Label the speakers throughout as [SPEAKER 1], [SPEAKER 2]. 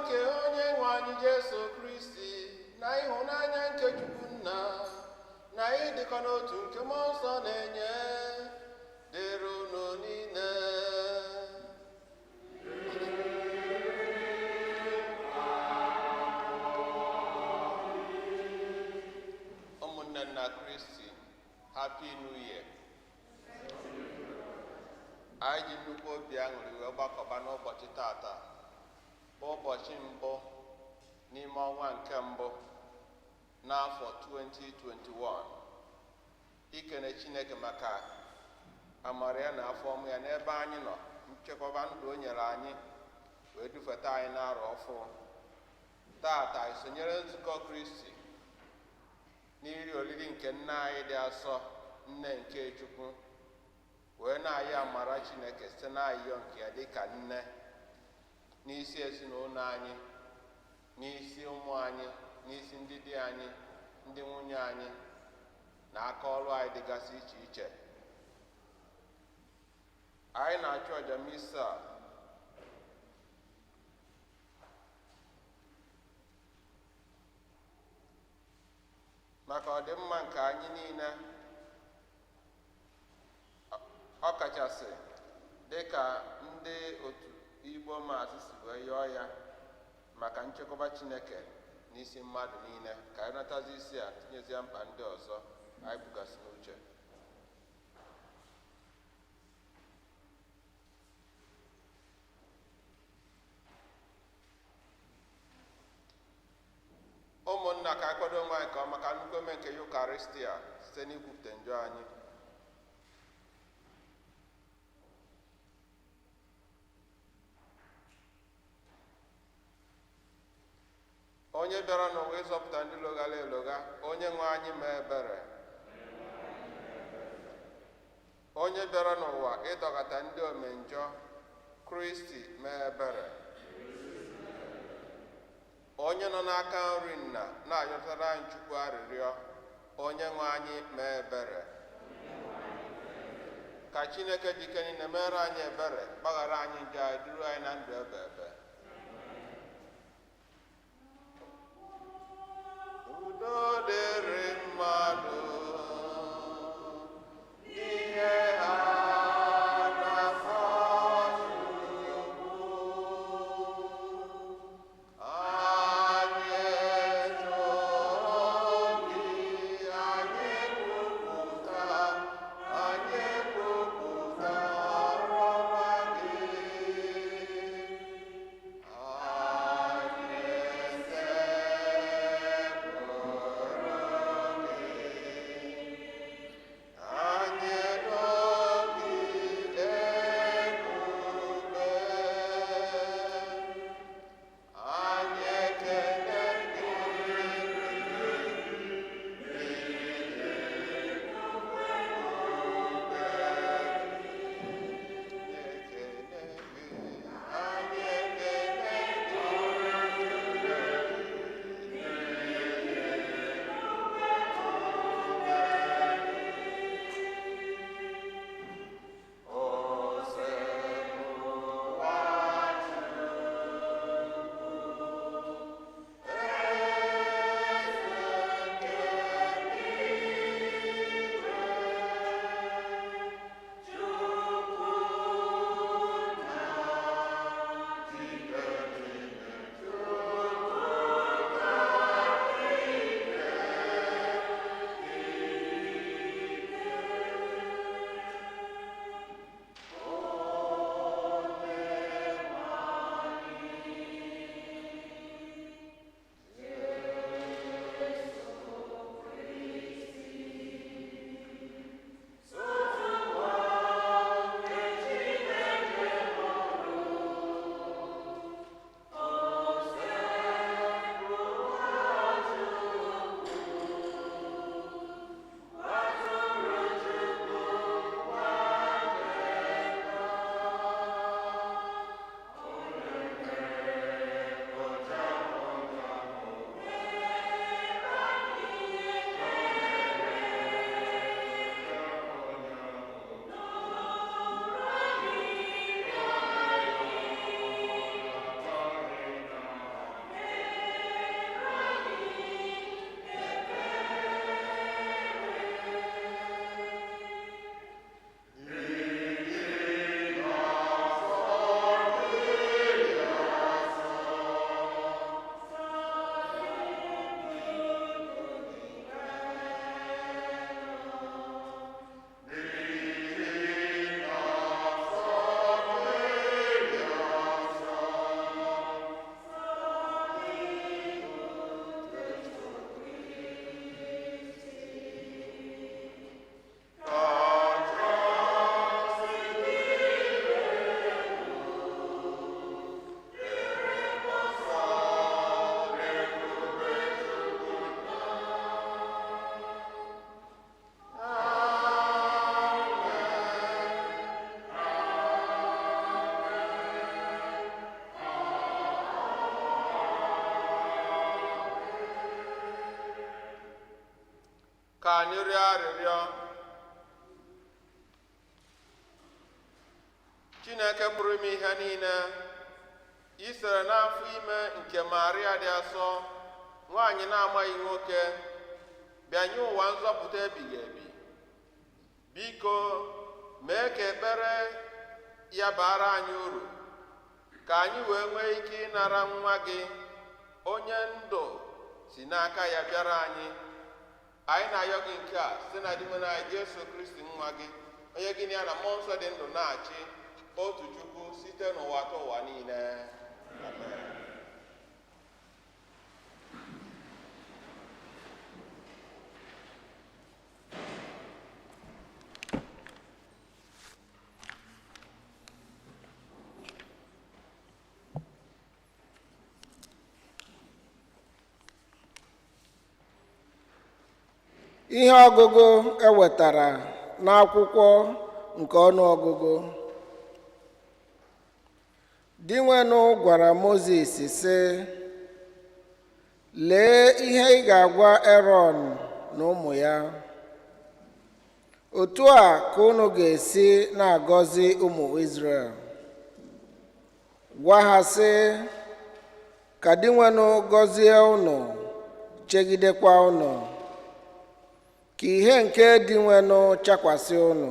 [SPEAKER 1] nke onye nwe anyị Jesu Kristi na ịhụnanya nke Chukwu Nna na ịdịkọ n'otu nke Mmụọ Nsọ na-enye dịrị unu niile. Ụmụnne na Kristi, Happy New Year. Anyị ji nnukwu obi aṅụrị wee gbakọba n'ụbọchị tata bụ ụbọchị mbụ n'ime ọnwa nke mbụ n'afọ 2021, ikene Chineke maka amara ya na afọ ọmụ ya n'ebe anyị nọ, nchekwaba ndụ o nyere anyị wee dufeta anyị n'arọ ọfụ. Tata isonyere nzukọ Kristi n'iri oriri nke nna anyị dị asọ, nne nke Chukwu, wee na-ayọ amara Chineke site n'ayịyọ nke ya dịka nne n'isi ezinụlọ anyị, n'isi ụmụ anyị, n'isi ndị di anyị, ndị nwunye anyị, na aka ọrụ anyị dịgasị iche iche. Anyị na-achụ ọja misa maka ọdịmma nke anyị niile, ọkachasị dịka ndị otu Igbo maazị si wee yọọ ya maka nchekwaba Chineke n'isi mmadụ niile, ka anyị natazi isi a tinyezie mkpa ndị ọzọ anyị bugasị n'uche. Ụmụnna, ka anyị kwado onwe anyị ka ọ maka nnukwu eme nke Yukaristia site n'ikwupụta njọ anyị. Onye bịara n'ụwa ịzọpụta ndị logara eloga, onye nwe anyị mee ebere. Onye bịara n'ụwa ịdọkọta ndị omenjọ, Kristi mee ebere. Onye nọ n'aka nri Nna na-ayọtara anyị Chukwu arịrịọ, onye nwe anyị mee ebere. Ka Chineke dike niile mere anyị ebere, gbaghara anyị njọ anyị, duru anyị na ndụ ebe ebe. Udo dịrị mmadụ ihe ha na-afọ Chukwu. Anyị eto gị, anyị ekwupụta ọrụma gị. Ka anyị rịọ arịrịọ. Chineke pụrụ ime ihe niile, i sere n'afọ ime nke Maria dị asọ, nwaanyị na-amaghị nwoke, bịa nye ụwa nzọpụta ebighị ebi. Biko mee ka ekpere ya bara anyị uru, ka anyị wee nwee ike ịnara nwa gị, onye ndụ si n'aka ya bịara anyị. Anyị na-ayọ gị nke a site na dime anyị Jesu Kristi nwa gị, onye gị na ya na mmụọ nsọ dị ndụ na-achị, otu Chukwu site n'ụwa ta ụwa niile. Amen.
[SPEAKER 2] Ihe ọgụgụ ewetara n'akwụkwọ nke ọnụọgụgụ. Dinwenụ gwara Mozis sị, lee ihe ị ga-agwa Erọn na ụmụ ya. Otu a ka unu ga-esi na-agọzi ụmụ Izrel. Gwa ha sị, ka dinwenụ gọzie unu, chegidekwa unu. Ka ihe nke dinwenụ chakwasị unu.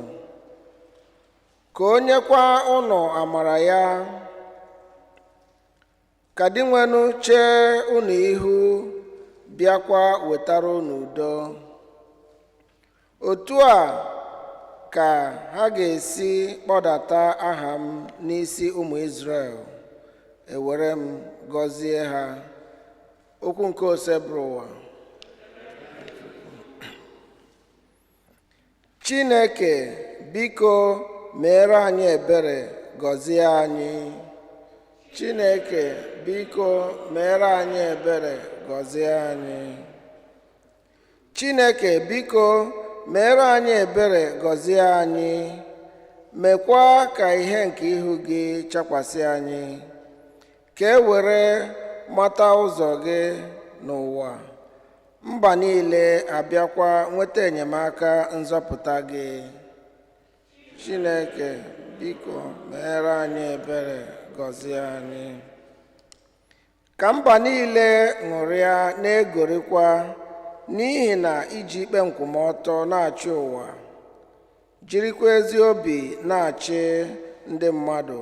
[SPEAKER 2] Ka o nyekwa unu amara ya. Ka dinwenụ chee unu ihu, bịakwa wetara unu udo. Otu a ka ha ga-esi kpọdata aha m n'isi ụmụ Izrel, ewere m gọzie ha. Okwu nke ose bụrụ ụwa. Chineke, biko meere anyị ebere, gọzie anyị. Chineke, biko meere anyị ebere, gọzie anyị. Chineke, biko meere anyị ebere, gọzie anyị. Mekwa ka ihe nke ihu gị chakwasị anyị, ka e were mata ụzọ gị n'ụwa. Mba niile abịakwa nweta enyemaka nzọpụta gị. Chineke, biko meere anyị ebere, gọzie anyị. Ka mba niile ṅụrịa na-egorikwa, n'ihi na iji ikpe nkwụmọtọ na-achị ụwa, jirikwa ezi obi na-achị ndị mmadụ.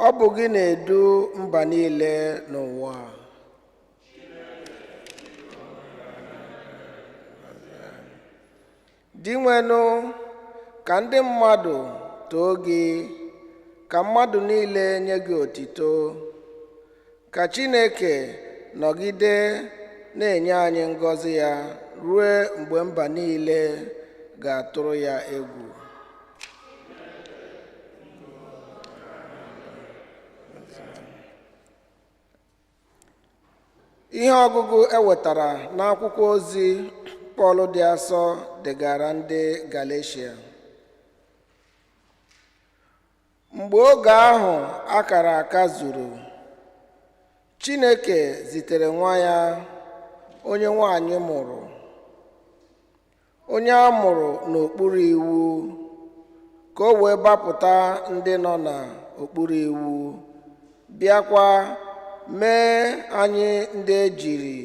[SPEAKER 2] Ọ bụ gị na-edu mba niile n'ụwa. Dinwenụ ka ndị mmadụ too gị, ka mmadụ niile nye gị otito. Ka Chineke nọgide na-enye anyị ngọzi ya ruo mgbe mba niile ga-atụrụ ya egwu. Ihe ọgụgụ ewetara n'akwụkwọ ozi Pọl dị asọ degara ndị Galeshia. Mgbe oge ahụ akara aka zuru, Chineke zitere nwa ya, onye nwanyị mụrụ, onye a mụrụ n'okpuru iwu, ka o wee gbapụta ndị nọ n'okpuru iwu, bịakwa mee anyị ndị ejiri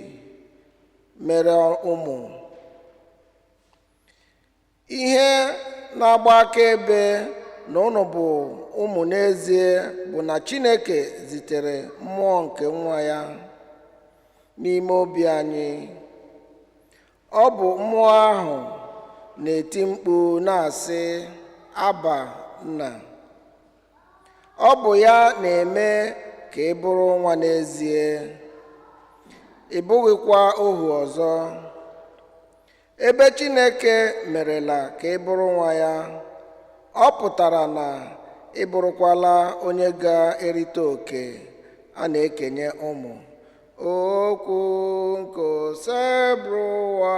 [SPEAKER 2] mere ụmụ. Ihe na-agba akaebe na unu bụ ụmụ n'ezie bụ na Chineke zitere mmụọ nke nwa ya n'ime obi anyị. Ọ bụ mmụọ ahụ na-eti mkpu na-asị, Aba, Nna. Ọ bụ ya na-eme ka ị bụrụ nwa n'ezie, ị bụghịkwa ohu ọzọ. Ebe Chineke merela ka ị bụrụ nwa ya, ọ pụtara na ị bụrụkwala onye ga-erite oke a na-ekenye ụmụ. Okwu nke ose bụrụ ụwa.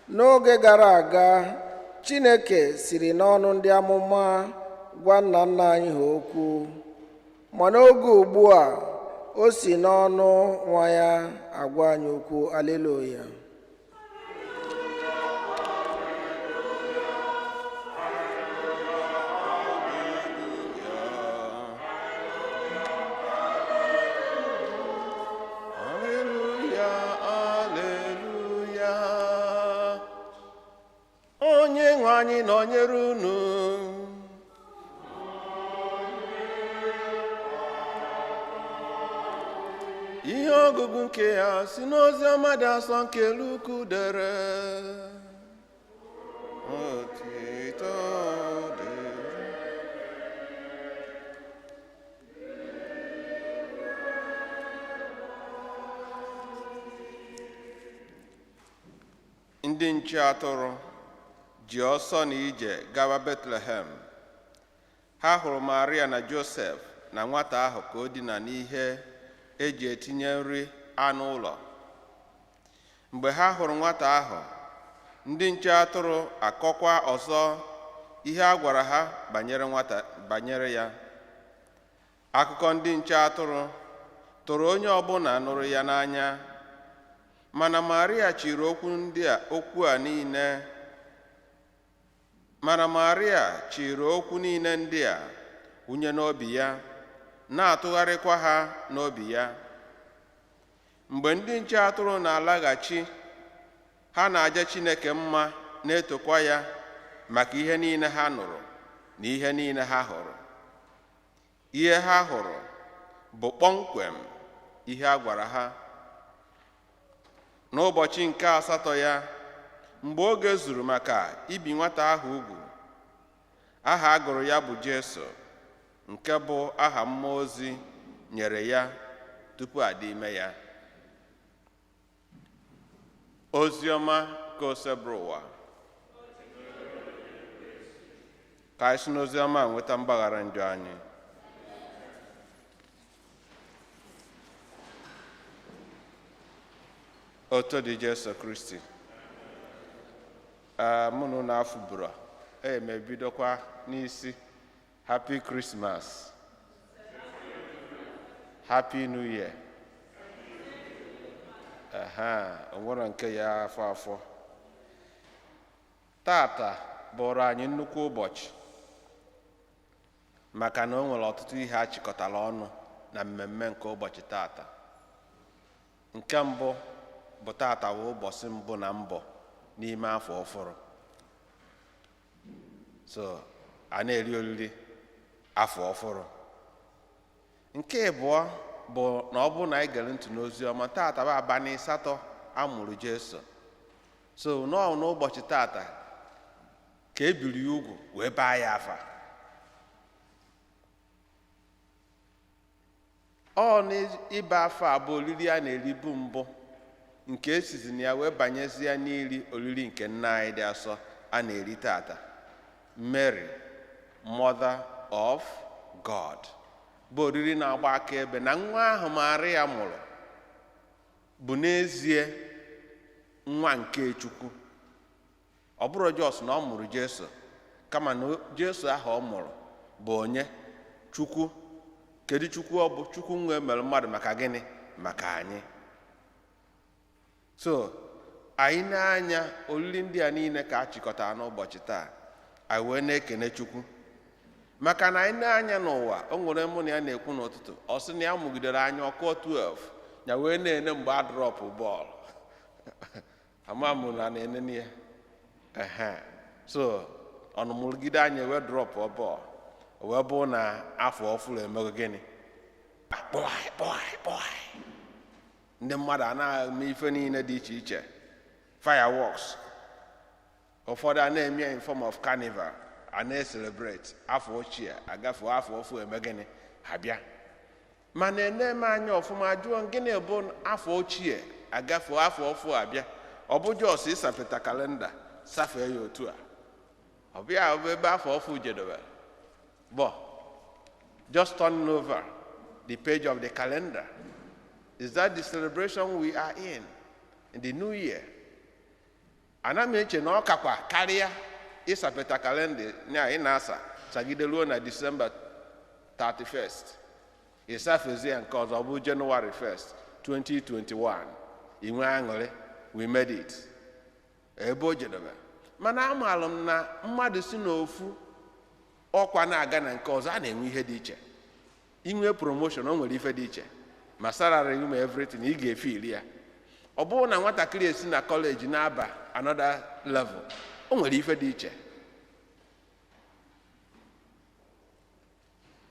[SPEAKER 2] N'oge gara aga, Chineke siri n'ọnụ ndị amụma gwa nna nna anyị ha okwu, ma n'oge ugbu a o si n'ọnụ nwa ya agwa anyị okwu. Aleluya.
[SPEAKER 1] Onye nwe anyị nọnyere unu. Ihe ọgụgụ nke ya si n'ozi ọma dị asọ nke Luku dere. Otito dịrị. Ndị nche atụrụ ji ọsọ na ije gawa Betlehem. Ha hụrụ Maria na Josef na nwata ahụ ka o dina n'ihe eji etinye nri anụ ụlọ. Mgbe ha hụrụ nwata ahụ, ndị nche atụrụ akọkwa ọzọ ihe a gwara ha banyere ya. Akụkọ ndị nche atụrụ tụrụ onye ọbụla nụrụ ya n'anya, mana Maria chịrị okwu niile ndị a wụnye n'obi ya, na-atụgharịkwa ha n'obi ya. Mgbe ndị nche atụrụ na-alaghachi, ha na-aja Chineke mma, na-etokwa ya maka ihe niile ha nụrụ na ihe niile ha hụrụ. Ihe ha hụrụ bụ kpọmkwem ihe a gwara ha. N'ụbọchị nke 8 ya, mgbe oge zuru maka ibi nwata ahụ ugwu, aha a gụrụ ya bụ Jesu, nke bụ aha mmụọ ozi nyere ya tupu adị ime ya. Ozi ọma ka o sebụrụ ụwa. Ka anyị si n'ozi ọma nweta mgbaghara njọ anyị. Oto dị Jesu Kristi. Mụ na unu afọ bụrụ emebidokwa n'isi Happy Christmas, Happy New Year. Onwere nke ya afọ. Tata bụrụ anyị nnukwu ụbọchị maka na o nwere ọtụtụ ihe a chịkọtara ọnụ na mmemme nke ụbọchị tata. Nke mbụ bụ tata bụ ụbọchị mbụ na mbọ n'ime afọ ọfụrụ. So a na-eri oriri afọ ọfụrụ. Nke abụọ bụ na ọ bụrụ na anyị gere ntị n'ozi ọma, tata bụ abalị 8 amụrụ Jesu. So n'ụbọchị tata ka ebiri ya ugwu wee baa ya afa. N'ịba afa bụ oriri a na-eribu mbụ nke esizi na ya wee banyezie n'iri oriri nke nna anyị dị asọ a na-eri tata, Mary, Mother of God, bụ oriri na-agba akaebe na nwa ahụ Maria mụrụ bụ n'ezie nwa nke Chukwu. Ọ bụrụ jos na ọ mụrụ Jesu, kama na Jesu ahụ ọ mụrụ bụ onye? Chukwu. Kedu Chukwu ọ bụ? Chukwu nwe mere mmadụ maka gịnị? Maka anyị. So anyị na-anya oriri ndị a niile ka a chịkọtara n'ụbọchị taa, anyị wee na-ekene Chukwu maka na anyị na-anya n'ụwa. O nwere mụ na ya na-ekwu n'ụtụtụ, ọ sị na ya mụgidere anya ọkụ 12 ya wee na-ene mgbe a drọpụ bọọlụ. Ama mụ na na-enene ya. So ọnụmụrụgide anya wee drọpụ bọọlụ, wee bụ na afọ ọfụrụ emego gịnị? Ndị mmadụ a na-eme ife niile dị iche iche, fireworks. Ụfọdụ a na-eme in form of carnival, a na-celebrate afọ ochie agafe afọ ọfụ eme gịnị? Ha bịa. Mana na-eme anya ọfụma jụọ gịnị bụ afọ ochie agafe afọ ọfụ abịa. Ọ bụ jos ịsapụta kalenda safee ya otu a, ọ bịa bụ ebe afọ ọfụ jedowere. But just turning over the page of the calendar, is that the celebration we are in the new year? ana m eche na ọ kakwa karịa ịsapeta kalenda na ị na-asa sagide ruo na December 31st ịsafezie ya nke ọzọ bụ January 1st 2021 inwe aṅụrị we made it ebe o jedebe. Mana amaala m na mmadụ si n'ofu ọkwa na-aga na nke ọzọ a na-enwe ihe dị iche. Inwe promotion o nwere ife dị iche ma salary ma everything ị ga-efe iri ya. Ọ bụrụ na nwatakịrị esi na kọleji na-aba another level o nwere ife dị iche.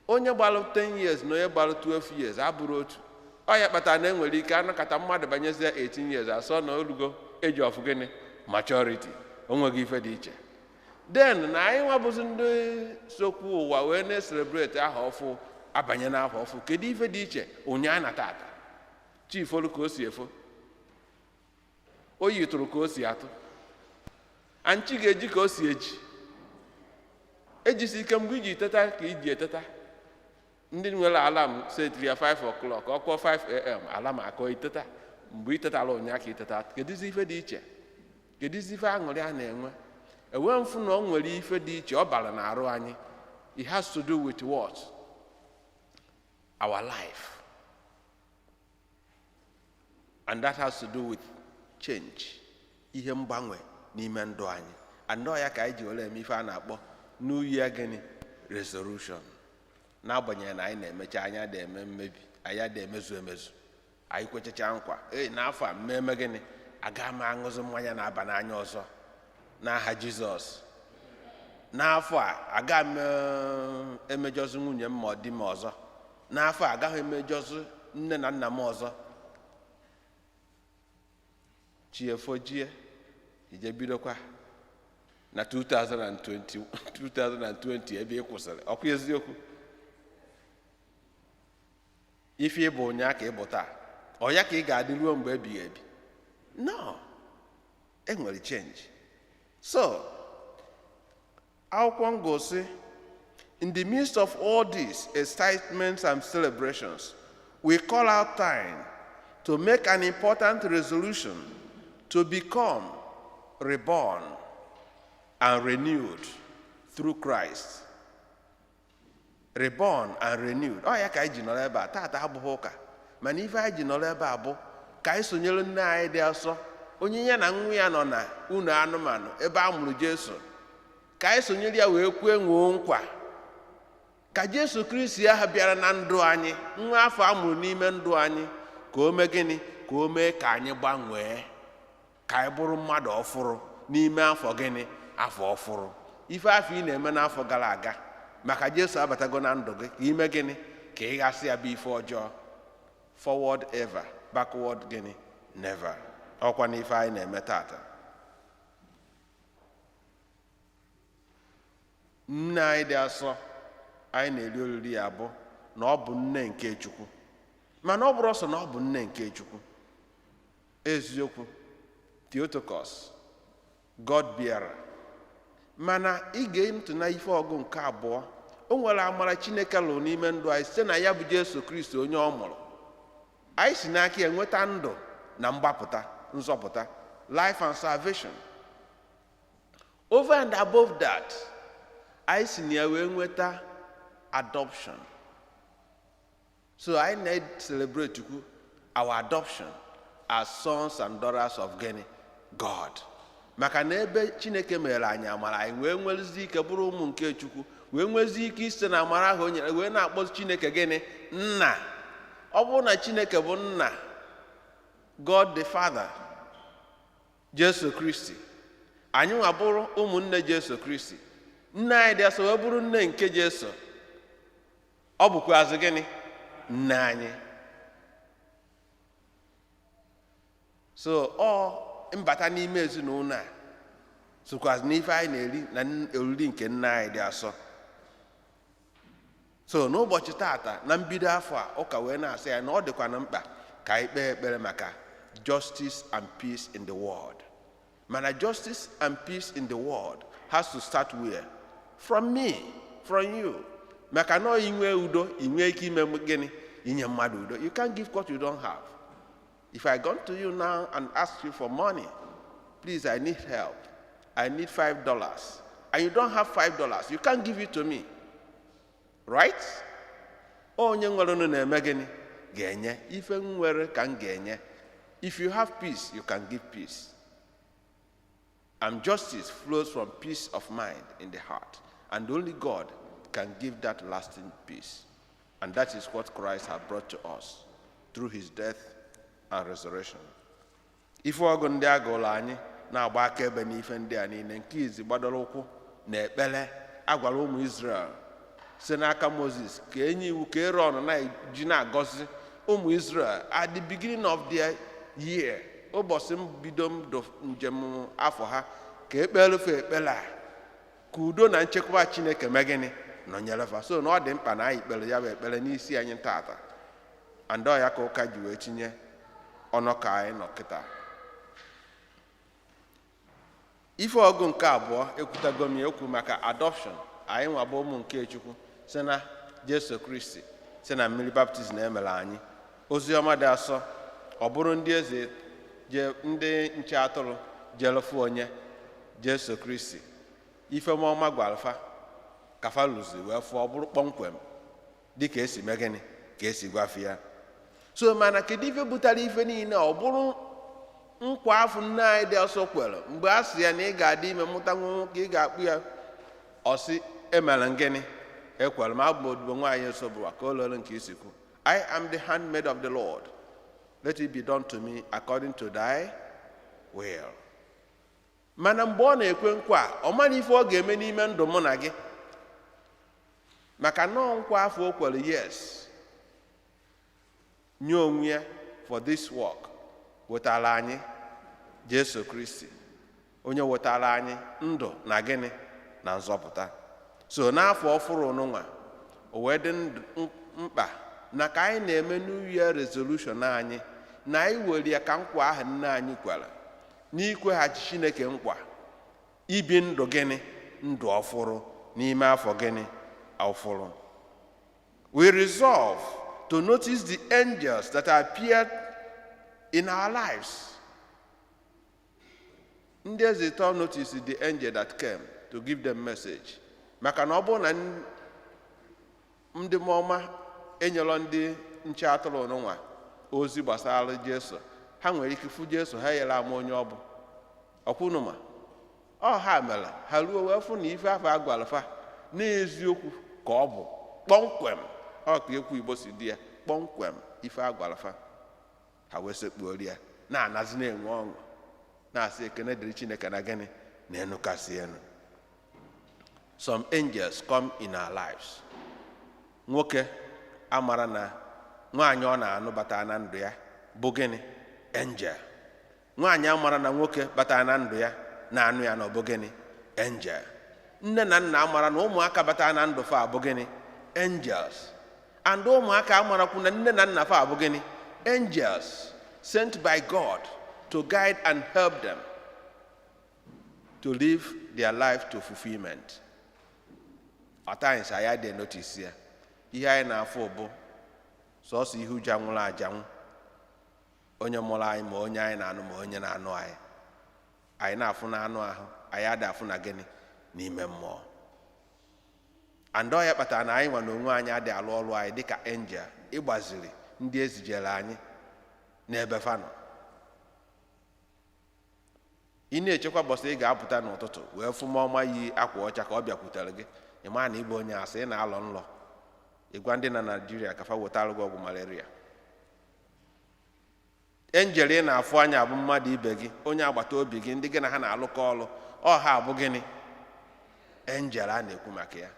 [SPEAKER 1] Onye gbalụ 10 years na onye gbalụ 12 years abụrụ otu. Ọ ya kpatara na enwere ike anọkata mmadụ banyezie 18 years asọ na olugo age of gịnị maturity. O nweghị ife dị iche. Then na anyị nwabụzi ndị sokwu ụwa wee na-celebrate aha ọfụ abanye n'afọ ọfụ. Kedu ife dị iche ụnyaa na tata? Chief olu ka o si efo, oyi tụrụ ka o si atụ, anchi ga-eji ka o si eji. Ejisi ike mgbe iji teta ka iji eteta. Ndị nwere alam setiri ya 5 o'clock ọkụọ 5 am alam akọ iteta mgbe itetala ụnyaa ka iteta. Kedụzi ife dị iche? Kedụzi ife aṅụrị a na-enwe? Enwe mfụ na o nwere ife dị iche ọ bara n'arụ anyị. It has to do with what? Our life. And that has to do with change. Ihe mgbanwe n'ime ndụ anyị. And ọ ya ka anyị ji were eme ife a na-akpọ New Year gịnị resolution. N'agbanyeghị na anyị na-emecha anya dị eme mmebi, anya dị emezu emezu. Anyị kwechacha nkwa, n'afọ a mmemme gịnị aga m aṅụzụ mmanya na-aba n'anya ọzọ n'aha Jizọs. N'afọ a aga m emejọzụ nwunye m ma ọ dị m ọzọ. N'afọ a agaghị emejọzụ nne na nna m ọzọ. Chiefojie ije bidokwa na 2020 ebe ị kwụsịrị. Ọkwa eziokwu? Ife ịbụ ụnyaa ka ịbụ taa ọ ya ka ị ga-adị ruo mgbe ebighị ebi? No, enwere change. So akwụkwọ ngosi, in the midst of all these excitements and celebrations, we call out time to make an important resolution to become reborn and renewed through Christ. Reborn and renewed. Ọ ya ka anyị ji nọrọ ebe a taata abụghị ụka, mana ife anyị ji nọrọ ebe a bụ ka anyị sonyere nne anyị dị asọ onye ya na nwa ya nọ na unu anụmanụ ebe a mụrụ Jesu. Ka anyị sonyere ya wee kwee nwoo nkwa ka Jesu Kristi aha bịara na ndụ anyị, nwa afọ a mụrụ n'ime ndụ anyị, ka o mee gịnị? Ka o mee ka anyị gbanwee, ka anyị bụrụ mmadụ ọfụrụ n'ime afọ gịnị? Afọ ọfụrụ. Ife afọ ị na-eme n'afọ gara aga maka Jesu abatago na ndụ gị ka ime gịnị? Ka ị ghasị ya bụ ife ọjọọ. Forward ever, backward gịnị? Never. Ọkwa na ife anyị na-eme tata. Nne anyị dị asọ anyị na-eri oriri ya bụ na ọ bụ nne nke Chukwu. Mana ọ bụrụ ọsọ na ọ bụ nne nke Chukwu. Eziokwu, Theotokos, God bearer. Mana ị ga-ntụ na ife ọgụ nke abụọ. O nwere amara Chineke lụrụ n'ime ndụ anyị site na ya bụ Jesu Kristi onye ọ mụrụ. Anyị si n'aka ya nweta ndụ na mgbapụta, nzọpụta, life and salvation. Over and above that, anyị si na ya wee nweta adoption. So I need to celebrate our adoption as sons and daughters of God. Maka na ebe Chineke mere anyị amara anyị wee nwezi ike bụrụ ụmụ nke Chukwu, wee nwezi ike ise na amara ahụ o nyere wee na-akpọ Chineke gịnị? Nna. Ọ bụrụ na Chineke bụ nna, God the Father, Jesu Kristi, anyị nwa bụrụ ụmụnne Jesu Kristi. Nne anyị dị asọ wee bụrụ nne nke Jesu. Ọ bụkwazị gịnị? Nne anyị. So ọ mbata n'ime ezinụlọ a sokwazi n'ife anyị na-eri na oriri nke nne anyị dị asọ. So n'ụbọchị tata na mbido afọ a ụka wee na-asị ya na ọ dịkwa na mkpa ka anyị kpee ekpere maka justice and peace in the world. Mana justice and peace in the world has to start where? From me, from you. Maka na inwe udo, inwe ike ime gịnị? Inye mmadụ udo. You can't give what you don't have. If I come to you now and ask you for money, please, I need help. I need $5. And you don't have $5, you can't give it to me. Right? Onye nwere unu na-eme gịnị? Ga-enye. Ife nwere ka m ga-enye. If you have peace, you can give peace. And justice flows from peace of mind in the heart. And only God can give that lasting peace. And that is what Christ has brought to us through his death and resurrection. Ife ọgụ ndị agụrụ anyị na-agba akaebe n'ife ndị a niile, nke izi gbadoro ụkwụ na ekpere agwara ụmụ Israel site n'aka Moses ka enye iwu ka Aaron na-eji na-agọzi ụmụ Israel at the beginning of their year, ụbọchị mbido njem afọ ha, ka ekpere fe ekpere a ka udo na nchekwaba Chineke mee gịnị nọnyere fa. So na ọ dị mkpa na anyị kpere ya bụ ekpere n'isi anyị tata, and ọ ya ka ụka ji wee tinye ọnọka anyị nọ kịta. Ife ọgụ nke abụọ ekwutago m okwu maka adoption. Anyị nwabụ ụmụ nke Chukwu site na Jesu Kristi, site na mmiri baptizim emere anyị. Ozi ọma dị asọ, ọ bụrụ ndị eze ndị nche atụrụ jelofu onye Jesu Kristi, ife ọma gwalfa kafa lụzi wee fụọ ọ bụrụ kpọmkwem dịka esi mee gịnị ka esi gwafe ya. So mana kedu ife butere ife niile? Ọ bụrụ nkwa afọ nne anyị dị ọsọ kwere mgbe a sị ya na ị ga-adị ime mụta nwa nwoke, ị ga-akpụ ya ọsị emere ngịnị ekwere m abụ odibo nwaanyị esobụwa ka o lere nke isi kwu, I am the handmaid of the Lord, let it be done to me according to thy will. Mana mgbe ọ na-ekwe nkwa ọ mara ife ọ ga-eme n'ime ndụ mụ na gị, maka nọọ nkwa afọ o kwere yes nye onwe ya for this work wetara anyị Jesu Kristi, onye wetara anyị ndụ na gịnị na nzọpụta. So n'afọ ọfụrụ n'ụwa o wee dị mkpa na ka anyị na-eme New Year resolution anyị na anyị were ya ka nkwa ahụ nne anyị kwere n'ikweghachi Chineke nkwa ibi ndụ gịnị ndụ ọfụrụ n'ime afọ gịnị ọfụrụ. We resolve to notice the angels that appeared in our lives. Ndị eze tọ notice the angel that came to give them message. Maka na ọ bụrụ na ndị ọma enyelọ ndị nche atụrụ n'ụwa ozi gbasara Jesu, ha nwere ike fụ Jesu ha yere ama onye ọ bụ ọkwụnụma ọ ha mere ha ruo wee fụ na ife afọ agwalfa n'eziokwu ka ọ bụ kpọmkwem. Ọ ka ekwu Igbo si dị ya kpọmkwem ife agwalfa. Ha wee sekpuori ya na-anazi na-enwe ọṅụ na-asị ekene dịrị Chineke na gịnị na-enukasị enu. Some angels come in our lives. Nwoke amara na nwaanyị ọ na-anụ bata na ndụ ya bụ gịnị angel. Nwaanyị amara na nwoke bata na ndụ ya na-anụ ya na ọ bụ gịnị angel. Nne na nna amara na ụmụaka bata na ndụ fa bụ gịnị angels. And ụmụaka amarakwu na nne na nna fa bụ gịnị angels sent by God to guide and help them to live their life to fulfillment. At times I dey notice ya ihe anyị na-afụ bụ sọsọ ihe ụja nwụrụ ajanwụ, onye mụrụ anyị ma onye anyị na-anụ ma onye na-anụ anyị. Anyị na-afụ na anụ ahụ, anyị ada afụ na gịnị n'ime mmụọ. Andọ ya kpatara na anyị nwa na onwe anyị adị alụ ọrụ anyị dịka angel ịgbaziri ndị ezijere anyị n'ebe fa nọ. Ị na-echekwa bọsị ị ga-apụta n'ụtụtụ wee fụ ọma yi akwa ọcha ka ọ bịakwutere gị, ị maa na ịbụ onye asị ị na-alọ nlọ. Ịgwa ndị na Naịjirịa ka fa wetara gị ọgwụ malaria. Angel ị na-afụ anya bụ mmadụ ibe gị, onye agbata obi gị, ndị gị na ha na-alụkọ ọrụ. Ọ ha abụ gịnị angel a na-ekwu maka ya.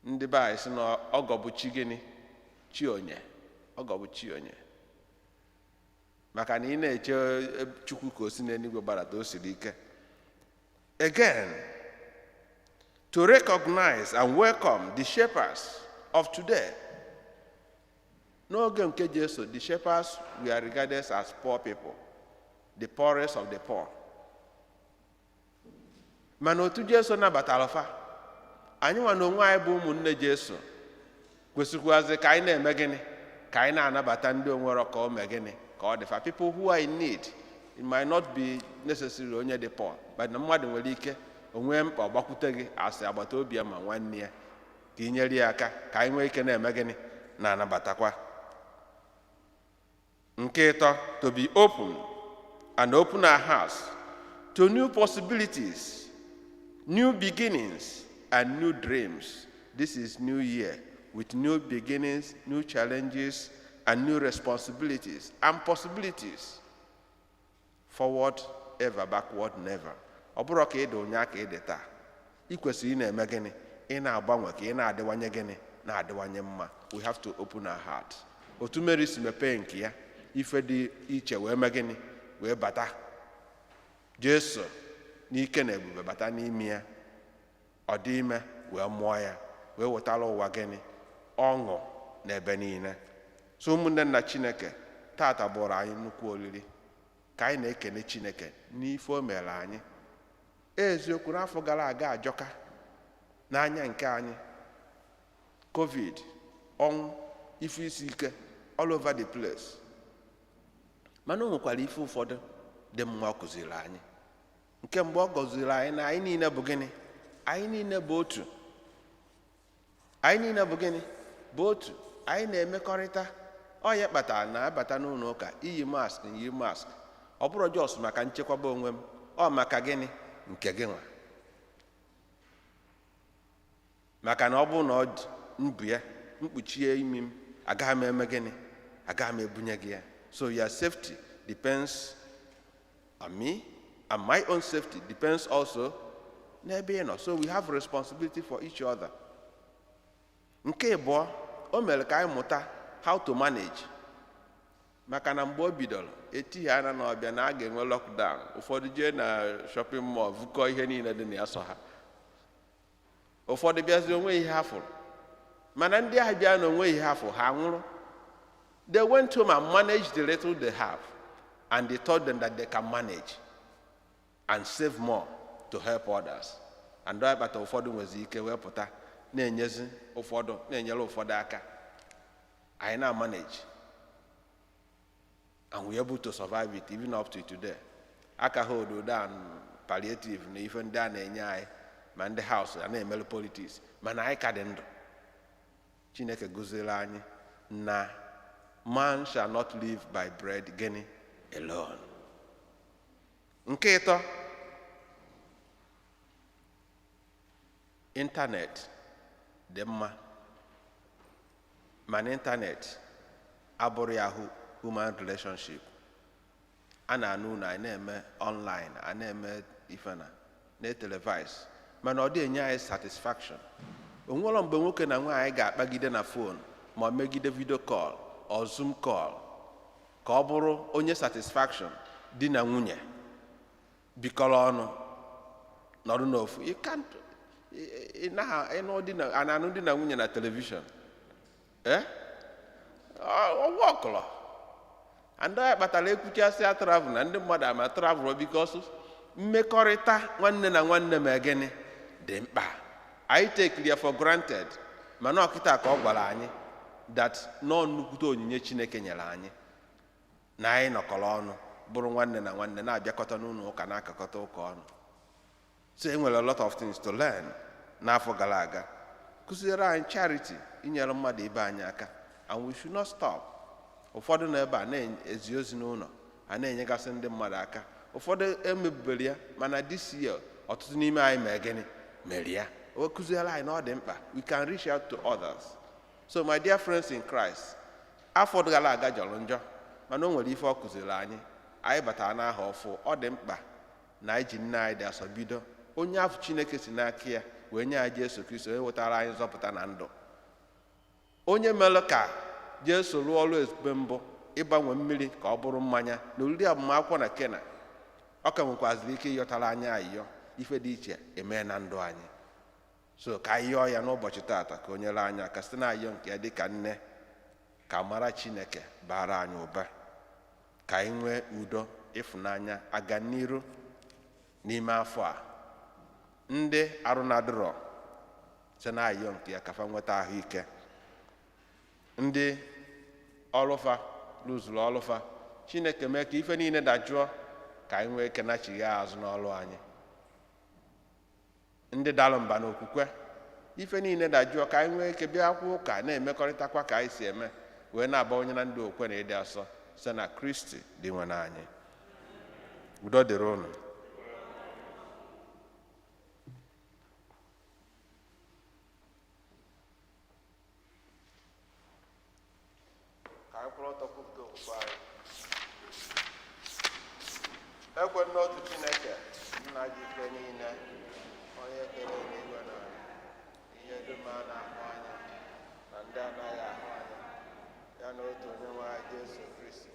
[SPEAKER 1] Ndị be anyị sị na ọgọ bụ chi gịnị chi onye, ọgọ bụ chi onye. Maka na ị na-eche Chukwu ka o si n'eluigwe gbadata o siri ike. Again, to recognize and welcome the shepherds of today. N'oge nke Jesu, the shepherds were regarded as poor people, the poorest of the poor. Mana otu Jesu nabatara fa, anyị nwa na onwe anyị bụ ụmụnne Jesu kwesịkwazị ka anyị na-eme gịnị ka anyị na-anabata ndị onwere ka o mee gịnị ka ọ dị fa, people who are in need, it might not be necessary onye dị poor, but na mmadụ nwere ike onwe mkpa ọgbakwute gị asị agbata obi ya ma nwanne ya ka ị nyere ya aka ka anyị nwee ike na-eme gịnị na-anabatakwa. Nke ịtọ, to be open and open our hearts to new possibilities, new beginnings, and new dreams. This is New Year with new beginnings, new challenges, and new responsibilities and possibilities. Forward ever, backward never. Ọ bụrụ ka ị dị ụnyaa ka ị dị taa, ị kwesịrị ị na-eme gịnị? Ị na-agbanwe ka ị na-adịwanye gịnị? Na-adịwanye mma. We have to open our hearts. Otu Mary si mepee nke ya, ife dị iche wee mee gịnị? Wee bata. Jesu n'ike na ebube bata n'ime ya. Ọ dị ime wee mụọ ya, wee wetara ụwa gịnị? Ọṅụ n'ebe niile. So ụmụnne nna Chineke, tata bụrụ anyị nnukwu olili ka anyị na-ekene Chineke n'ife o mere anyị. Eziokwu n'afọ gara aga ajọka n'anya nke anyị. COVID, ọnwụ, ife isi ike, all over the place. Mana o nwekwara ife ụfọdụ dị mma ọ kụziri anyị. Nke mgbe ọ gọziri anyị na anyị niile bụ gịnị? Anyị niile bụ otu. Anyị niile bụ gịnị? Bụ otu. Anyị na-emekọrịta. Ọ ya kpatara na abata n'ụlọ ụka iyi mask na iyi mask. Ọ bụrụ jos maka nchekwaba onwe m, ọ maka gịnị? Nke gị nwa. Maka na ọ bụ na ọ dị mbụ ya, mkpuchie imi m, agaghị m eme gịnị? Agaghị m ebunye gị ya. So your safety depends on me, and my own safety depends also n'ebe ị nọ. So we have responsibility for each other. Nke ịbụọ, o mere ka anyị mụta how to manage. Maka na mgbe o bidoro etighi anya na ọbịa na a ga-enwe lockdown, ụfọdụ jee na shopping mall vụkọ ihe niile dị na ya so ha. Ụfọdụ bịazi onwe ihe ha fụrụ. Mana ndị ahụ bịa na onwe ihe ha fụrụ, ha nwụrụ. They went home and managed the little they have, and they told them that they can manage and save more to help others. And ọ bata ụfọdụ nwezi ike wee pụta na-enyezi ụfọdụ, na-enyere ụfọdụ aka. Anyị na-manage. And we're able to survive it even up to today. Aka hold down palliative na ife ndị a na-enye anyị ma ndị house a na-emelu politics. Mana anyị ka dị ndụ. Chineke gọziere anyị na man shall not live by bread gịnị alone. Nke ịtọ, internet dị mma. Mana internet abụrụ ya human relationship. A na-anụ na anyị na-eme online, a na-eme ife na televise. Mana ọ dị enye anyị satisfaction. O nwere mgbe nwoke na nwaanyị ga-akpagide na phone ma megide video call or Zoom call ka ọ bụrụ onye satisfaction di na nwunye bikọrọ ọnụ nọrụ n'ofu. You can't ananụ di na nwunye na television. Ọwọkụlọ. And I kpatara ekwuchasị a travel na ndị mmadụ ama travel because mmekọrịta nwanne na nwanne ma gịnị dị mkpa. I take it for granted. Mana ọkịta ka ọ gwara anyị that nọ nnukwute onyinye Chineke nyere anyị na anyị nọkọrọ ọnụ bụrụ nwanne na nwanne na-abịakọta n'ụlọ ụka na-akakọta ụka ọnụ. So e nwere a lot of things to learn n'afọ gara aga. Kụziere anyị charity, inyere mmadụ ibe anyị aka, and we should not stop. Ụfọdụ na ebe a na-ezi ozi n'ụlọ, a na-enyegasị ndị mmadụ aka. Ụfọdụ emebubere ya, mana this year ọtụtụ n'ime anyị mee gịnị? Mere ya. O kụziere anyị na ọ dị mkpa. We can reach out to others. So my dear friends in Christ, afọ gara aga jọrọ njọ, mana o nwere ife ọ kụziri anyị. Anyị batara n'aha ọfụ, ọ dị mkpa na anyị ji nne anyị dị asọ bido. Onye afọ Chineke si n'aka ya wee nye anyị Jesu Kristo, wee wetara anyị nzọpụta na ndụ. Onye mere ka Jesu rụọ ọrụ ezigbo mbụ ịgbanwe mmiri ka ọ bụrụ mmanya na oriri agbamakwụkwọ na Kena. Ọ ka nwekwaziri ike ịyọtara anyị ayịyọ ife dị iche emee na ndụ anyị. So ka anyị yọọ ya n'ụbọchị tata ka o nyere anyị aka site na ayọ nke ya dị ka nne, ka mara Chineke bara anyị ụba, ka anyị nwee udo, ịfụnanya, aga n'iru n'ime afọ a. Ndị arụ na-adịrọ site na ayọ nke ya ka fa nweta ahụike. Ndị ọlụfa lụzuru ọlụfa, Chineke mee ka ife niile dajụọ ka anyị nwee ike nachighi azụ n'ọlụ anyị. Ndị dalụ mba n'okwukwe ife niile dajụọ ka anyị nwee ike bịakwa ụka na-emekọrịtakwa ka anyị si eme wee na-aba onye na ndị okwe na ịdị asọ site na Kristi dị nwe n'anyị. Udo dịrị unu. Ka anyị kwụrụ ọtọ kwupụta okwukwe anyị. Ekwe n'otu Chineke nna ji ike niile, onye kere eluigwe na ala, ihe dum a na-ahụ anya na ndị anaghị ahụ anya, ya na otu onye nwe anyị Jesu Kristi,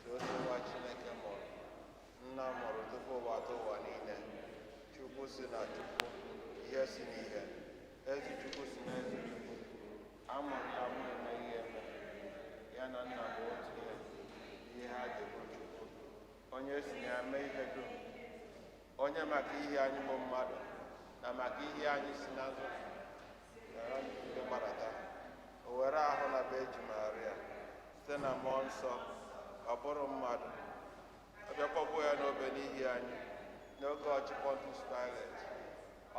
[SPEAKER 1] si otu nwa Chineke mụrụ, nna mụrụ tupu ụwa atọ ụwa niile, Chukwu si na Chukwu, ihe si n'ihe, ezi Chukwu si n'ezi Chukwu, amụrụ na mụ emeghị eme, ya na nna bụ otu ihe ha dị bụ Chukwu, onye si na ya mee ihe dum, onye maka ihe anyị bụ mmadụ na maka ihe anyị si na nzuzu gara nzube gbadata, o were ahụ na be eji Maria site na mmụọ nsọ ọ bụrụ mmadụ, ọ bịakpọgbuo ya n'obe n'ihi anyị n'oge ọchị Pontius Pilate,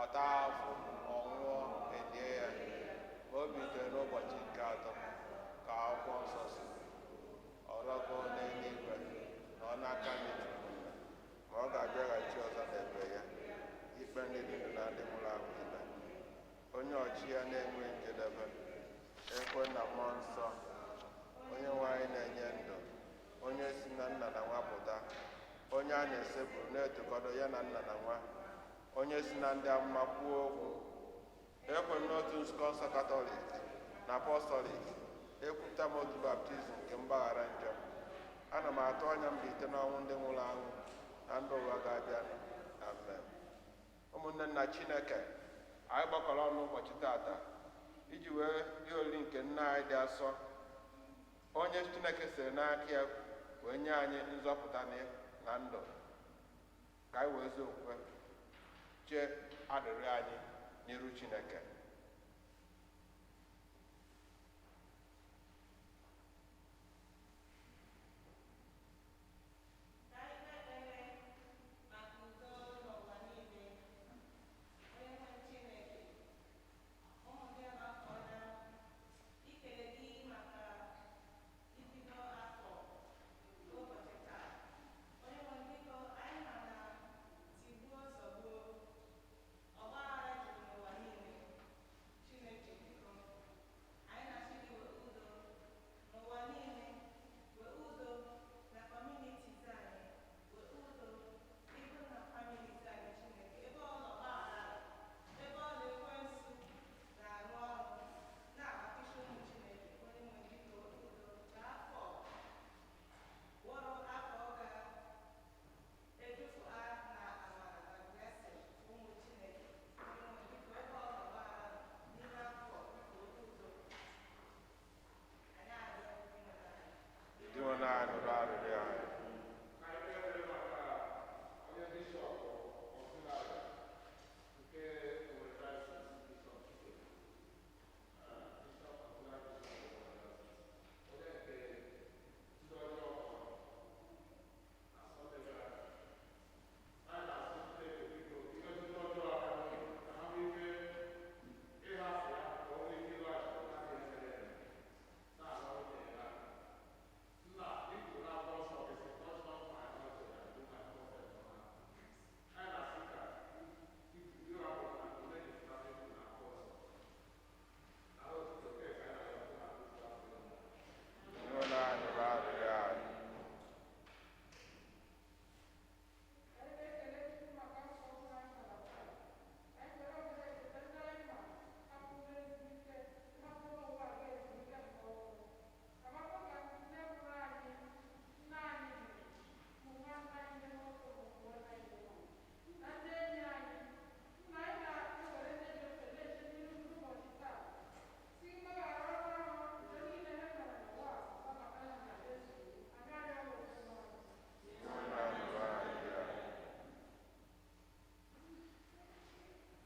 [SPEAKER 1] ọ taa afọ, ọ nwụọ, elie ya, ma o bilitere n'ụbọchị nke atọ ka akwụkwọ nsọ si, ọ rọgo n'eluigwe na ọ n'aka ndị Chukwu, ma ọ ga-abịaghachi ọzọ n'ebe ya ikpe ndị dị ndụ na ndị nwụrụ anwụ ikpe. Onye ọchị ya na-enwe njedebe, ekwe na mmụọ nsọ, onye nwe anyị na-enye ndụ, onye si na nna na nwa pụta, onye a na-esepụrụ na-etokọdo ya na nna na nwa, onye si na ndị amụma kwuo okwu. Ekwe n'otu nzukọ nsọ Katọlik na Apọstọlik, ekwupụta m otu baptizim nke mgbaghara njọ. Ana m atụ anya mbilite n'ọnwụ ndị nwụrụ anwụ na ndụ ụwa ga-abịa. Amen. Ụmụnne nna Chineke, anyị gbakọrọ ọnụ ụbọchị tata iji wee rie oriri nke nna anyị dị asọ, onye Chineke siri n'aka ya wee nye anyị nzọpụta na ndụ, ka anyị wee zie okwukwe chee arịrịọ anyị n'iru Chineke.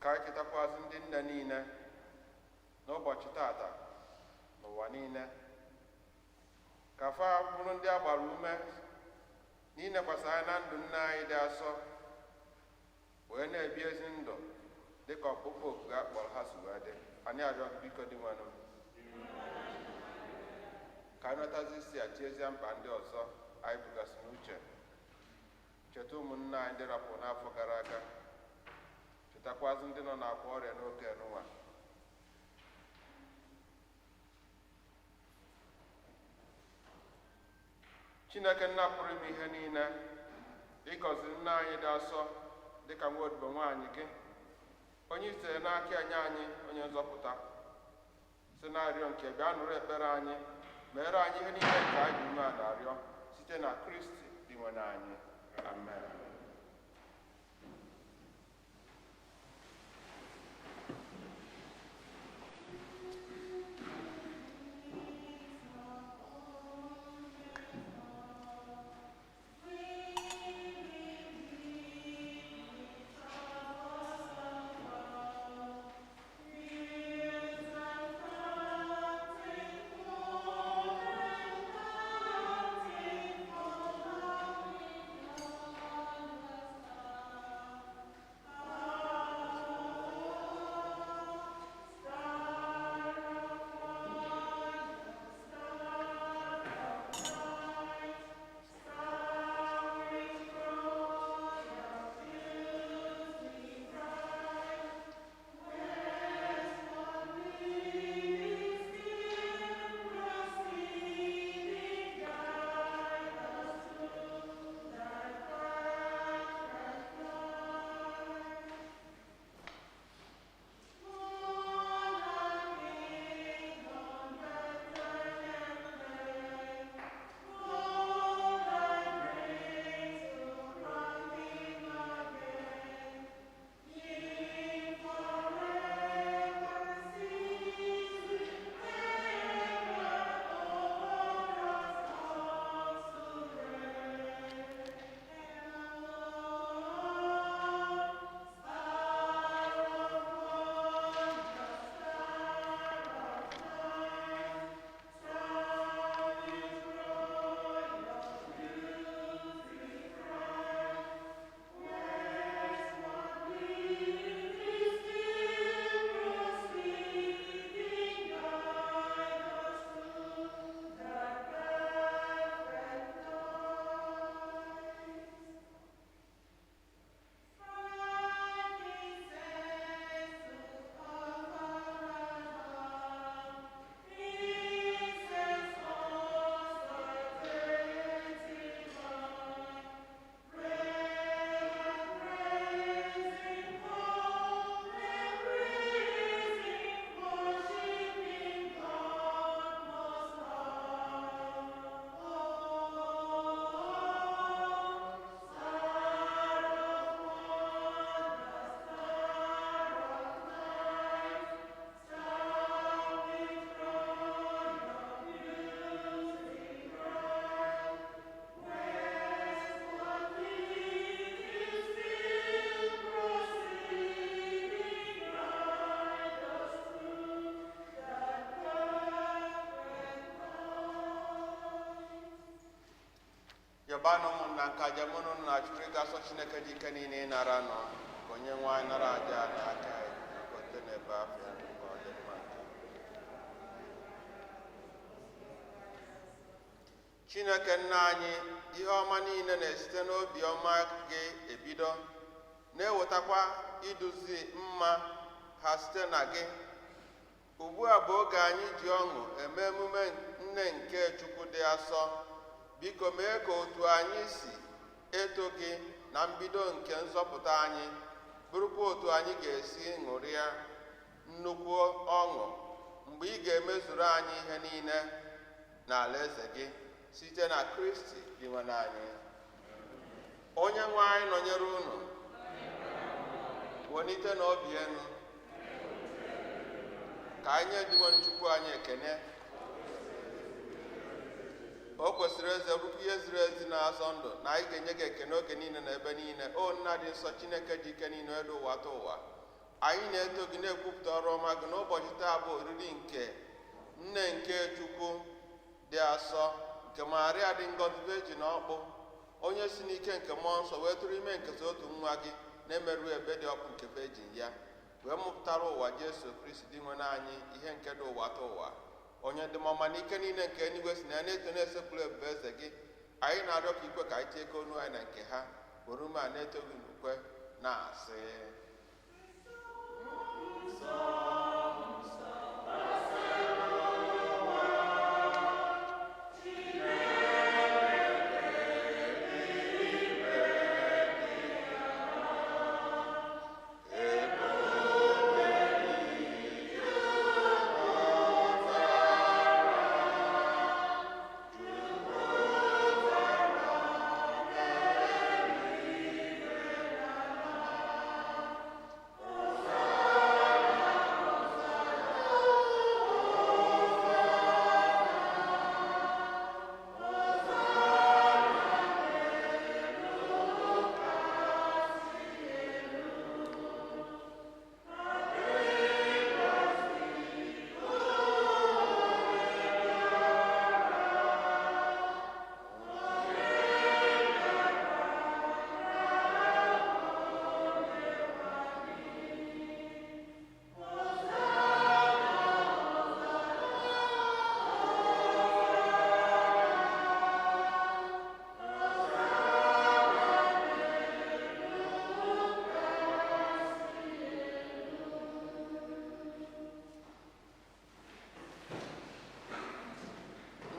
[SPEAKER 1] Ka anyị chetakwazị ndị nne niile n'ụbọchị tata n'ụwa niile, ka fa bụrụ ndị a gbara ume n'inekwasị anya na ndụ nna anyị dị asọ wee na-ebi ezi ndụ dịka ọkpụkpọ oku a kpọrọ ha si wee dị. Anyị arịọ biko dị nwanụ ka anyị nọtazi isi atiezie mkpa ndị ọzọ anyị bugasị n'uche. Cheta ụmụnna anyị ndị rapụrụ n'afọ gara aga, chetakwazị ndị nọ n'akwa ọrịa n'oge n'ụwa. Chineke nna pụrụ ime ihe niile, ịgọzi nna anyị dị asọ dịka nwa odibo nwaanyị gị, onye itere n'aka anyị onye nzọpụta, si na-arịọ nke bịa nụrụ ekpere anyị, mere anyị ihe niile nke anyị dị ume a na-arịọ site na Kristi dị nwe anyị. Amen. Yọbanụ ụmụnna nka jamụnụ na chụrụ ịgasọ Chineke dị ike niile ịnara nọ ka onye nwe anyị nara aja na aka ote n'ebe afọ ya ka ọ dị mma. Chineke nna anyị, ihe ọma niile na-esite n'obi ọma gị ebido, na-ewetakwa iduzi mma ha site na gị. Ugbu a bụ oge anyị ji ọṅụ eme emume nne nke Chukwu dị asọ. Biko mee ka otu anyị si eto gị na mbido nke nzọpụta anyị bụrụkwa otu anyị ga-esi ṅụrịa nnukwu ọṅụ mgbe ị ga-emezuru anyị ihe niile na alaeze gị site na Kristi dị nwe anyị. Onye nwe anyị nọnyere unu, welite n'obi enu, ka anyị nye Diwen Chukwu anyị ekene. O kwesịrị eze rụpụ ihe ziri ezi na-asọ ndụ na anyị ga-enye gị ekene oge niile na ebe niile. O nna dị nsọ, Chineke dị ike niile elu ụwa ta ụwa, anyị na-eto gị na-ekwupụta ọrụ ọma gị n'ụbọchị taa bụ oriri nke nne nke Chukwu dị asọ, nke Maria dị ngọzi eji n'ọkpụ, onye si n'ike nke mmụọ nsọ wee tụrụ ime nketa otu nwa gị na-emerụ ebe dị ọkụ nke vejin ya wee mụpụtara ụwa Jesu Kristi dị nwe anyị ihe nke dị ụwa ta ụwa, onye dị mma n'ike niile nke eluigwe si na ya na-eto na-esepụrụ ebube eze gị. Anyị na-arịọ ka ikwe ka anyị tiekọ onu anyị na nke ha were ume a na-etoghị n'ukwe na-asị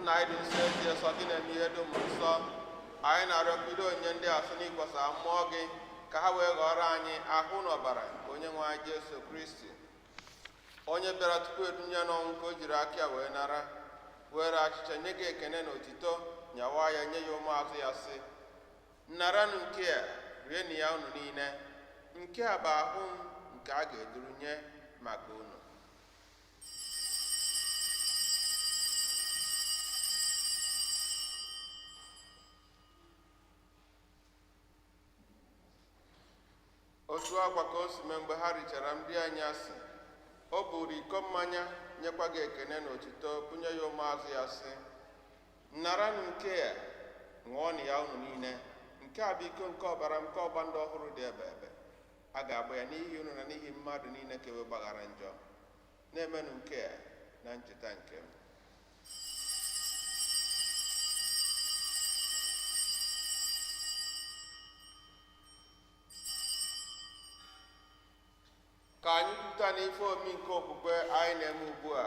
[SPEAKER 1] nna anyị dị nsọ ezie sọ gị na-eme ihe dum nsọ. Anyị na-arịọkwudo onye ndị a sị n'ikwasa mmụọ gị ka ha wee ghọrọ anyị ahụ na ọbara nke onye nwe anyị Jesu Kristi, onye bịara tupu edunye n'ọnwụ ka o jiri aka ya wee nara, were achịcha nye gị ekene na otito, nyawa ya nye ya ụmụazụ ya sị, nnaranụ nke a rienụ ya unu niile, nke a bụ ahụ m nke a ga-eduru nye maka unu. Otu akwa ka o si mee mgbe ha richara nri anyasị, o buru iko mmanya nyekwa gị ekene na otito, bunye ya ụmụazụ ya sị, nnaranụ nke a ṅụọnụ ya unu niile, nke a bụ iko nke ọbara m nke ọgba ndụ ọhụrụ dị ebe ebe, a ga-agba ya n'ihi unu na n'ihi mmadụ niile ka ewe gbaghara njọ. Na-emenụ nke a na ncheta nke m. Ka anyị kwupụta n'ife omi nke okwukwe anyị na-eme ugbu a,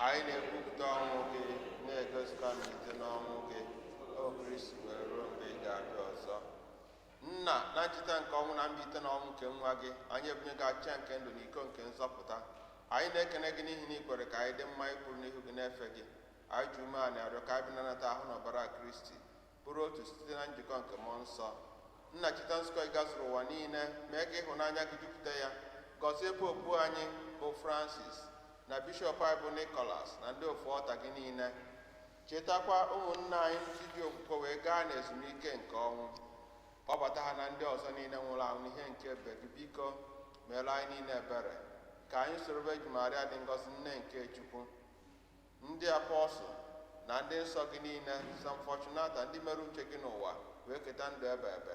[SPEAKER 1] anyị na-ekwupụta ọnwụ gị, na-egosikwa mbilite n'ọnwụ gị, o Kristi, wee ruo mgbe ị ga-abịa ọzọ. Nna, na ncheta nke ọnwụ na mbilite n'ọnwụ nke nwa gị, anyị ebunye gị achịcha nke ndụ na iko nke nzọpụta. Anyị na-ekene gị n'ihi na ikwere ka anyị dị mma ikwuru n'ihu gị na-efe gị. Anyị ji ume a na-arịọ ka anyị bịanata ahụ na ọbara Kristi, bụrụ otu site na njikọ nke mmụọ nsọ. Nna, cheta nzukọ ị gazuru ụwa niile, mee ka ịhụnanya gị jupụta ya. Gọzie popu anyị bụ Francis na bishọp anyị bụ Nicholas na ndị ofu ọta gị niile. Chetakwa ụmụnna anyị ndị ji okwukwe wee gaa n'ezumike nke ọnwụ. Kpọbata ha na ndị ọzọ niile nwụrụ anwụ n'ihe nke ebe gị. Biko meere anyị niile ebere ka anyị soro Virgin Maria dị ngọzi, nne nke Chukwu, ndị apọstụl na ndị nsọ gị niile, San Fortunata, ndị mere uche gị n'ụwa wee keta ndụ ebe ebe.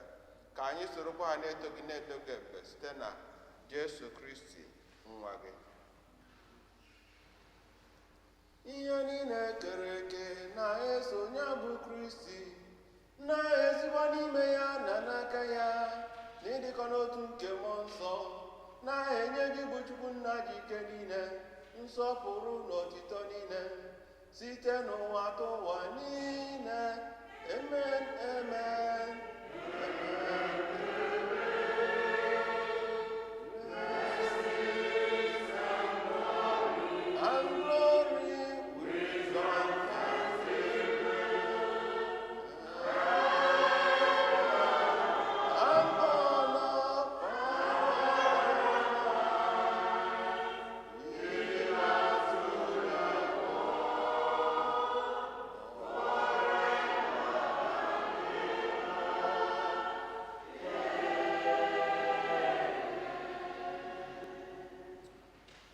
[SPEAKER 1] Ka anyị sorokwa ha na-eto gị ebe site na Jesu Kristi nwa gị. Ihe niile kere eke na-eso ya bụ Kristi, na-ezikwa n'ime ya na n'aka ya, na ịdịkọ n'otu nke mmụọ nsọ, na-enye gị bụ Chukwu Nna ji ike niile, nsọpụrụ na otito niile, site n'ụwa atọ ụwa niile. Amen, amen, amen.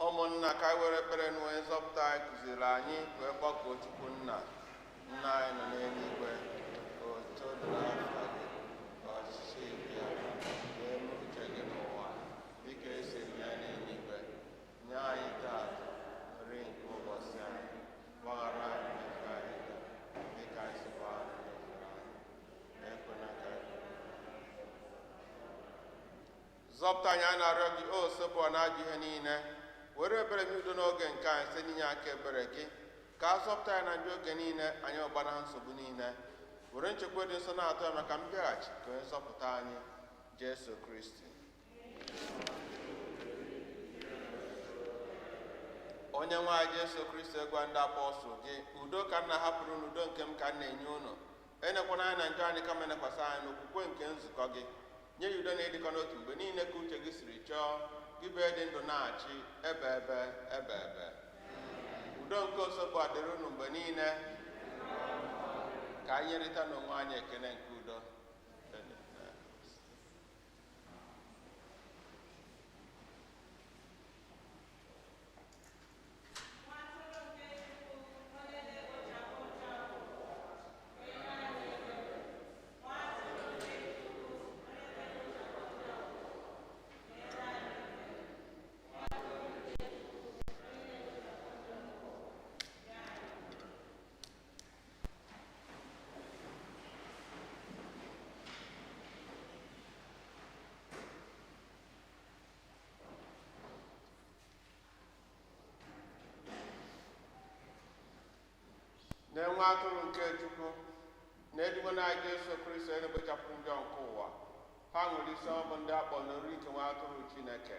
[SPEAKER 1] Ụmụnna, ka anyị were ekpere n'onye nzọpụta anyị kụziri anyị wee kpọkuo Chukwu Nna. Nna anyị nọ n'eluigwe, otuto dịrị afọ zọpụta anyị a na-arịọ gị o sepụ na ajọ ihe niile, were ebere gị udo n'oge nke anyị site n'inye aka ebere gị, ka a zọpụta anyị na njọ oge niile, anyị ọgbana nsogbu niile, were nchekwa dị nsọ na-atọ ya maka mbịaghachi ka onye zọpụta anyị Jesu Kristi. Onye nwe anyị Jesu Kristi, gwa ndị apọstụl gị, udo ka nna hapụrụ n'udo nke m ka m na-enye unu, enekwana anyị na njọ anyị kama enekwasị anyị n'okwukwe nke nzukọ gị. Nye ya udo na-edikọ n'otu mgbe niile ka uche gị siri chọọ, gị bụ dị ndụ na-achị ebe ebe. Udo nke osogbu adịrị unu mgbe niile, ka anyị nyerịta n'onwe anyị ekele nke udo. Na-enwe atụrụ nke Chukwu na-edugo na Jesu Kristi onye na-ekpochapụ njọ nke ụwa, ha nwere isi ọmụ ndị akpọ n'oriri nke nwa atụrụ Chineke.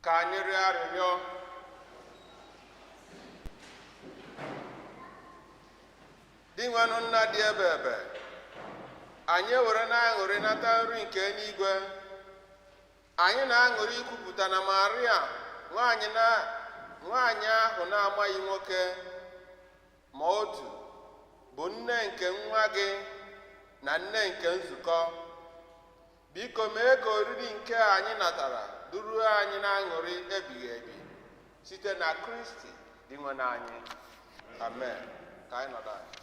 [SPEAKER 1] ka anyị rịọ arịrịọ. Dị nwanụ nna dị ebe ebe, anyị ewere na-aṅụrị nata nri nke eluigwe. Anyị na-aṅụrị ikwupụta na Maria nwaanyị ahụ na-amaghị nwoke ma otu bụ nne nke nwa gị na nne nke nzukọ. Biko mee ka oriri nke anyị natara duru anyị na-aṅụrị ebighị ebi site na Kristi dị nwe anyị. Amen. Ka anyị nọdụ anyị.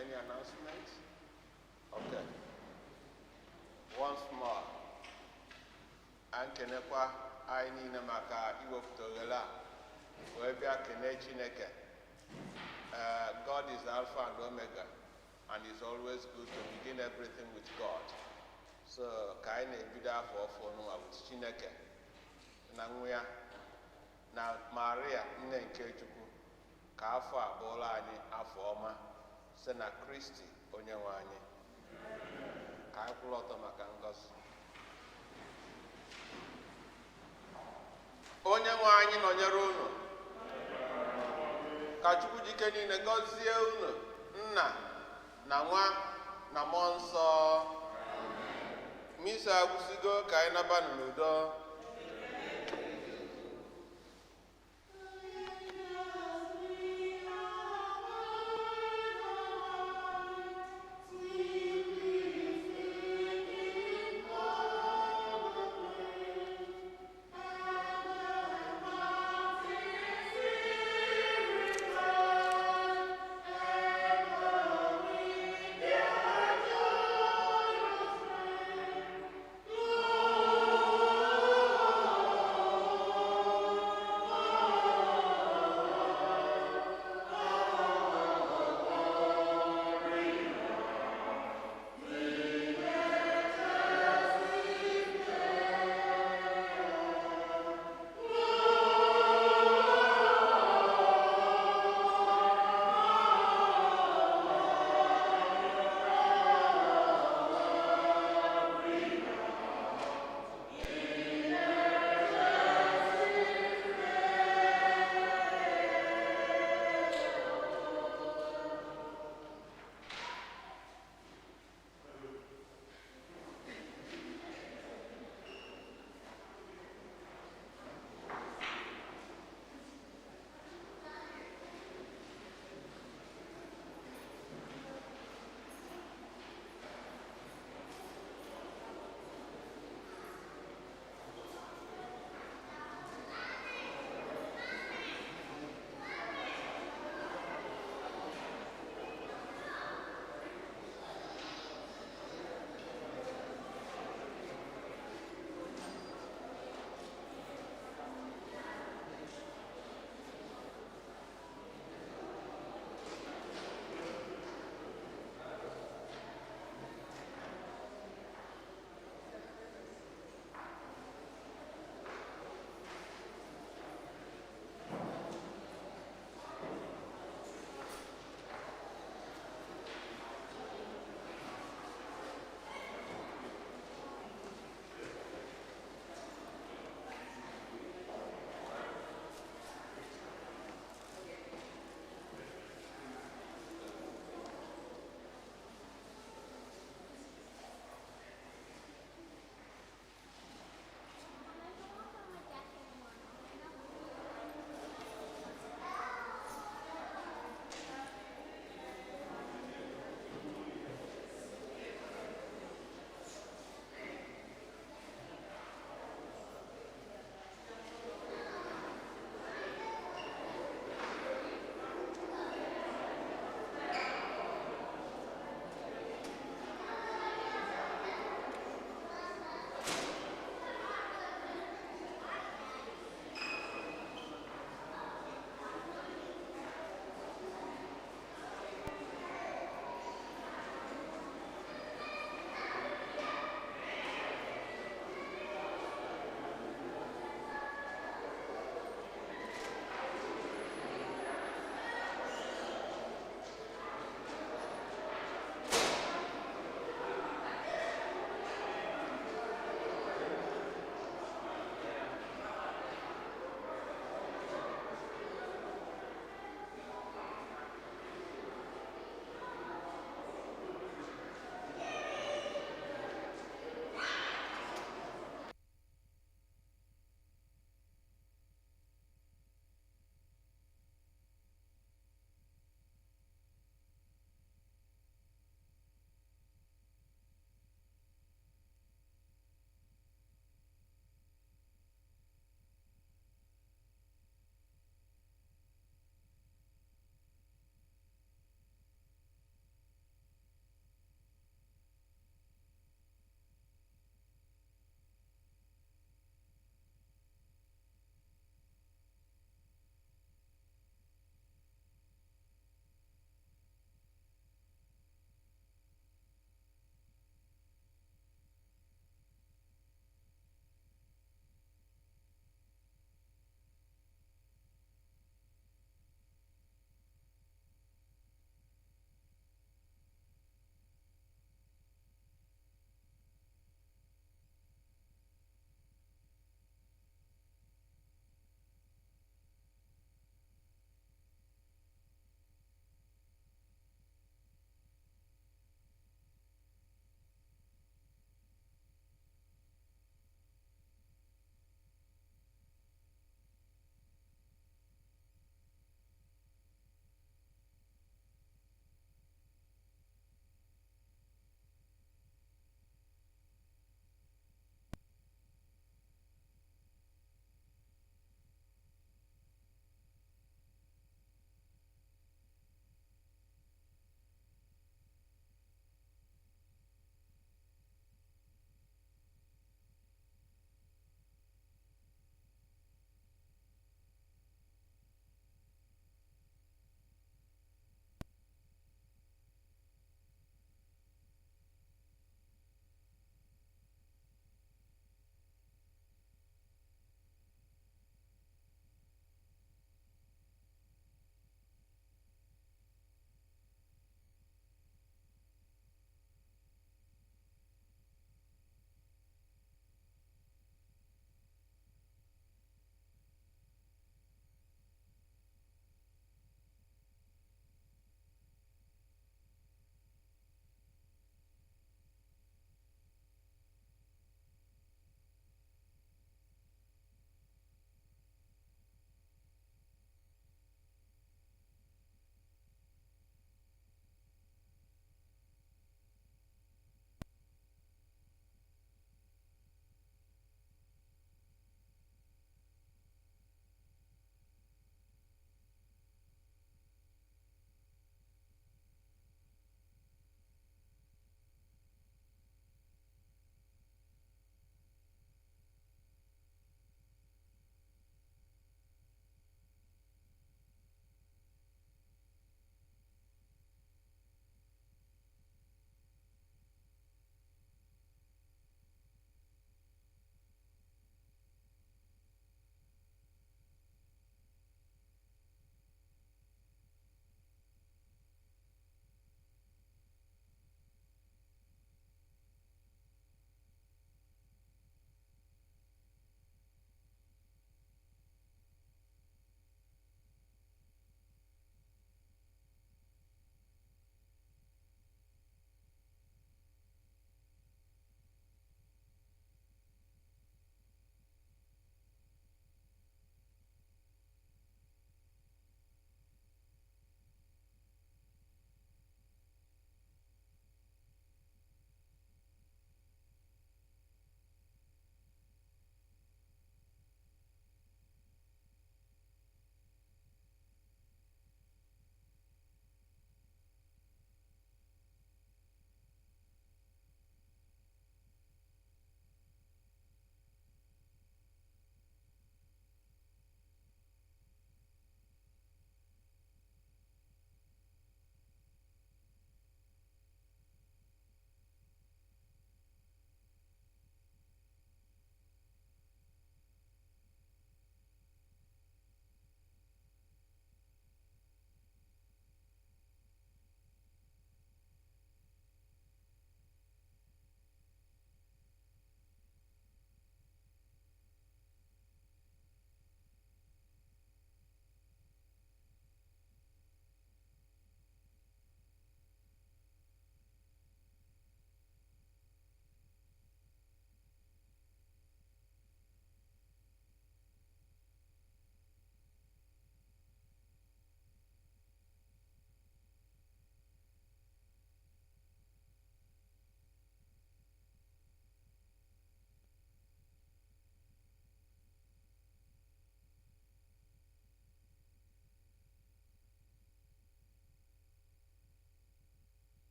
[SPEAKER 1] Any announcements? Okay. Once more, anyị kenekwa anyị niile maka iwepụta ohere a wee bịa kene Chineke. God is Alpha and Omega, and it's always good to begin everything with God. So ka anyị na-ebido afọ ọfụ n'ụwa with Chineke na nwa ya na Maria nne nke Chukwu, ka afọ a bụrụ anyị afọ ọma site na Kristi onye nwe anyị. Ka anyị kwụrụ ọtọ maka ngọzi. Onye nwe anyị nọnyere unu. Ka Chukwu dike niile gọzie unu, Nna na Nwa na Mmụọ Nsọ. Misa agwụsigo, ka anyị nabanụ n'udo.